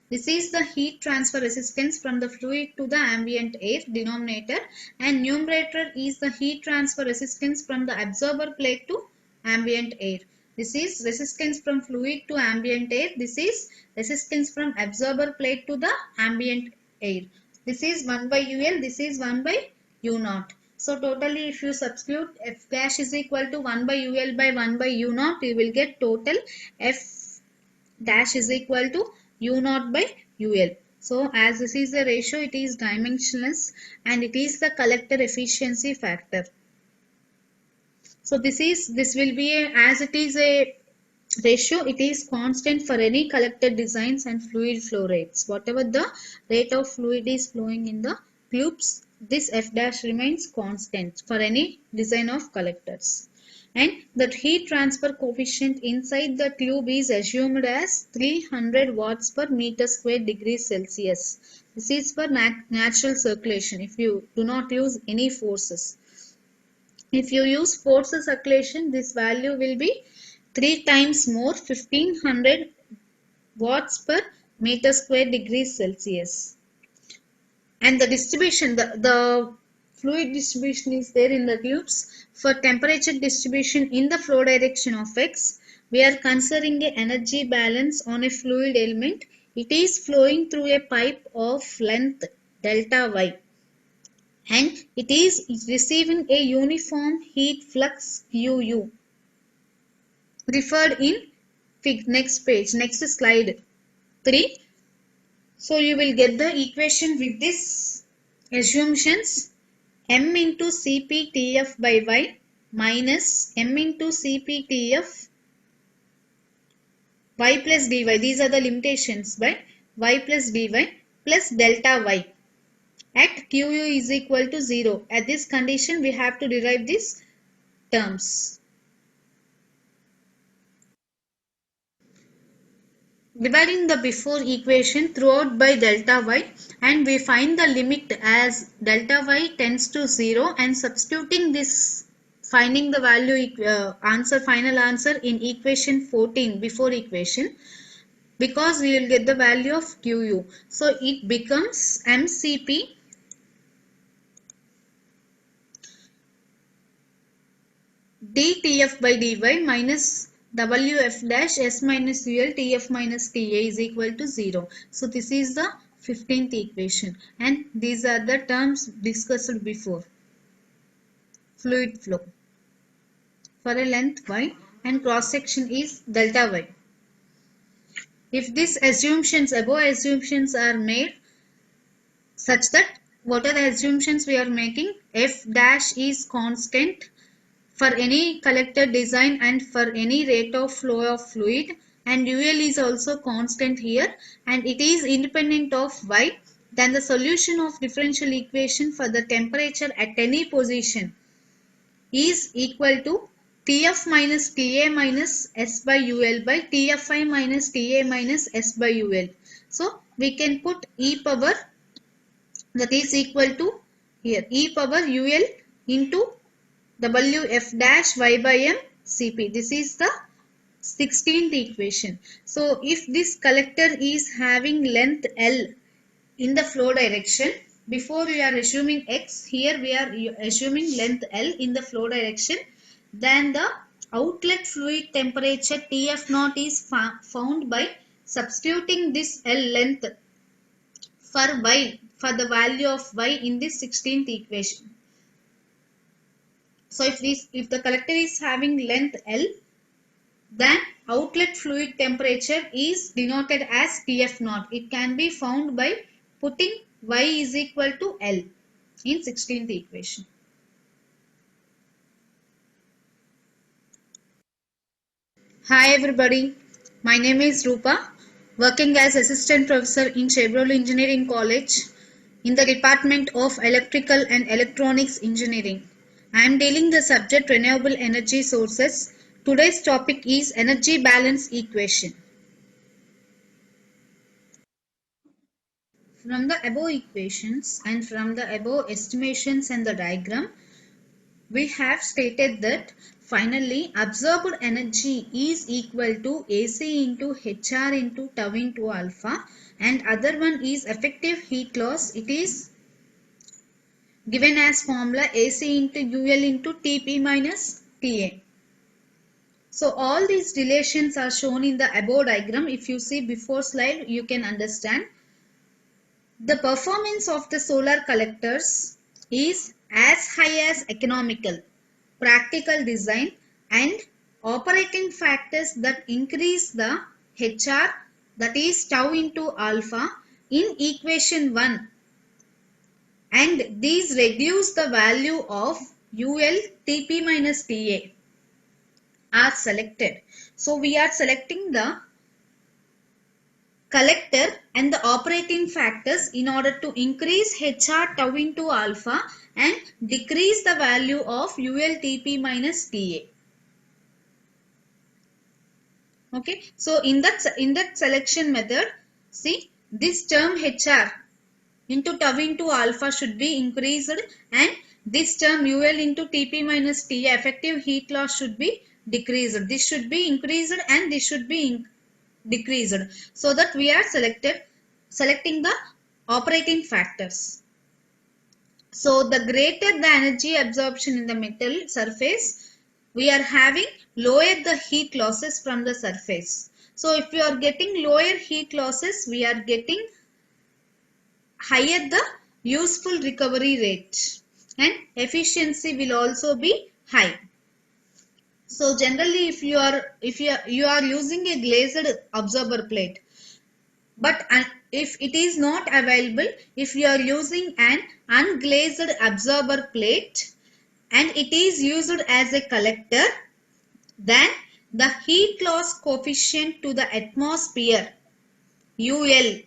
This is the heat transfer resistance from the fluid to the ambient air, denominator, and numerator is the heat transfer resistance from the absorber plate to ambient air. This is resistance from fluid to ambient air. This is resistance from absorber plate to the ambient air. This is 1 by UL, this is 1 by U naught. So totally if you substitute F dash is equal to 1 by UL by 1 by U naught, you will get total F dash is equal to U naught by UL. So as this is the ratio, it is dimensionless and it is the collector efficiency factor. So this will be as it is a ratio, it is constant for any collector designs and fluid flow rates. Whatever the rate of fluid is flowing in the tubes, this F dash remains constant for any design of collectors. And the heat transfer coefficient inside the tube is assumed as 300 watts per meter square degree Celsius. This is for natural circulation if you do not use any forces. If you use force circulation, this value will be 3 times more, 1500 watts per meter square degrees Celsius. And the distribution, the fluid distribution is there in the tubes. For temperature distribution in the flow direction of X, we are considering a energy balance on a fluid element. It is flowing through a pipe of length delta Y, and it is receiving a uniform heat flux QU, referred in next slide 3. So you will get the equation with this assumptions: M into CPTF by Y minus M into CPTF Y plus dy. These are the limitations by Y plus dy plus delta Y at QU is equal to 0. At this condition, we have to derive these terms. Dividing the before equation throughout by delta Y, and we find the limit as delta Y tends to 0, and substituting this finding the value final answer in equation 14 before equation, because we will get the value of Qu. So it becomes MCP dTf by dy minus Wf dash S minus UL Tf minus Ta is equal to 0. So this is the 15th equation, and these are the terms discussed before. Fluid flow for a length y and cross section is delta y. If these assumptions, above assumptions are made such that, what are the assumptions we are making? F dash is constant for any collector design and for any rate of flow of fluid, and UL is also constant here, and it is independent of y, then the solution of differential equation for the temperature at any position is equal to Tf minus Ta minus S by UL by Tfi minus Ta minus S by UL. So we can put e power, that is equal to here e power UL into Wf dash y by m Cp. This is the 16th equation. So if this collector is having length L in the flow direction, before we are assuming x, here we are assuming length L in the flow direction, then the outlet fluid temperature Tf naught is found by substituting this L length for y, for the value of y in this 16th equation. So if the collector is having length L, then outlet fluid temperature is denoted as Tf naught. It can be found by putting y is equal to L in 16th equation. Hi everybody, my name is Rupa, working as assistant professor in Chevrolet Engineering College in the Department of Electrical and Electronics Engineering. I am dealing the subject renewable energy sources. Today's topic is energy balance equation. From the above equations and from the above estimations and the diagram, we have stated that finally absorbed energy is equal to AC into HR into tau into alpha, and other one is effective heat loss. It is given as formula AC into UL into TP minus TA. So all these relations are shown in the above diagram. If you see before slide, you can understand. The performance of the solar collectors is as high as economical, practical design, and operating factors that increase the HR, that is tau into alpha, in equation 1, and these reduce the value of UL TP minus TA are selected. So we are selecting the collector and the operating factors in order to increase HR tau into alpha and decrease the value of ULTP minus TA. Okay, so in that selection method, see this term HR into tau into alpha should be increased, and this term UL into TP minus TA, effective heat loss, should be decreased. This should be increased and this should be decreased, so that we are selecting the operating factors. So the greater the energy absorption in the metal surface, we are having lower the heat losses from the surface. So if we are getting lower heat losses, we are getting higher the useful recovery rate, and efficiency will also be high. So generally, if you are using a glazed absorber plate, but if it is not available, if you are using an unglazed absorber plate and it is used as a collector, then the heat loss coefficient to the atmosphere, UL,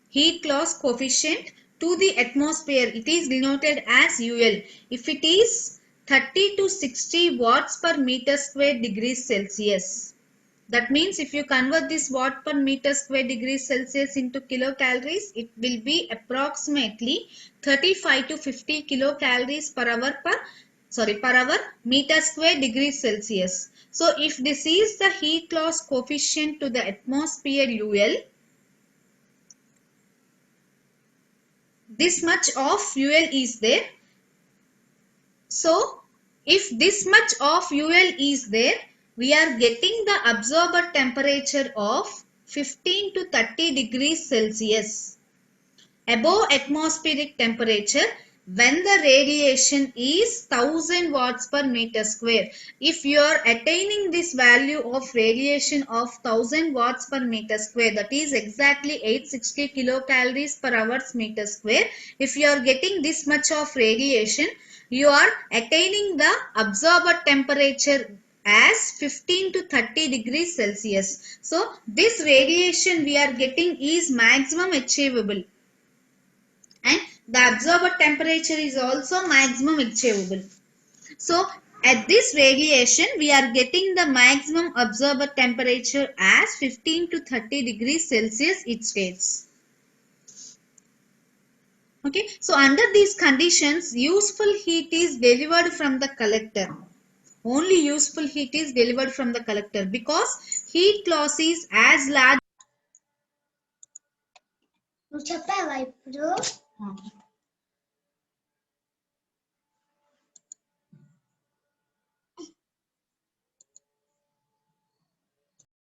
heat loss coefficient to the atmosphere, it is denoted as UL. If it is 30 to 60 watts per meter square degrees Celsius, that means if you convert this watt per meter square degrees Celsius into kilocalories, it will be approximately 35 to 50 kilocalories per hour per per hour meter square degrees Celsius. So if this is the heat loss coefficient to the atmosphere UL, this much of UL is there. So if this much of UL is there, we are getting the absorber temperature of 15 to 30 degrees Celsius above atmospheric temperature when the radiation is 1000 watts per meter square. If you are attaining this value of radiation of 1000 watts per meter square, that is exactly 860 kilocalories per hour meter square. If you are getting this much of radiation, you are attaining the absorber temperature as 15 to 30 degrees Celsius. So this radiation we are getting is maximum achievable, and the absorber temperature is also maximum achievable. So at this radiation we are getting the maximum absorber temperature as 15 to 30 degrees Celsius it states. Okay, so under these conditions useful heat is delivered from the collector. Only useful heat is delivered from the collector because heat loss is as large.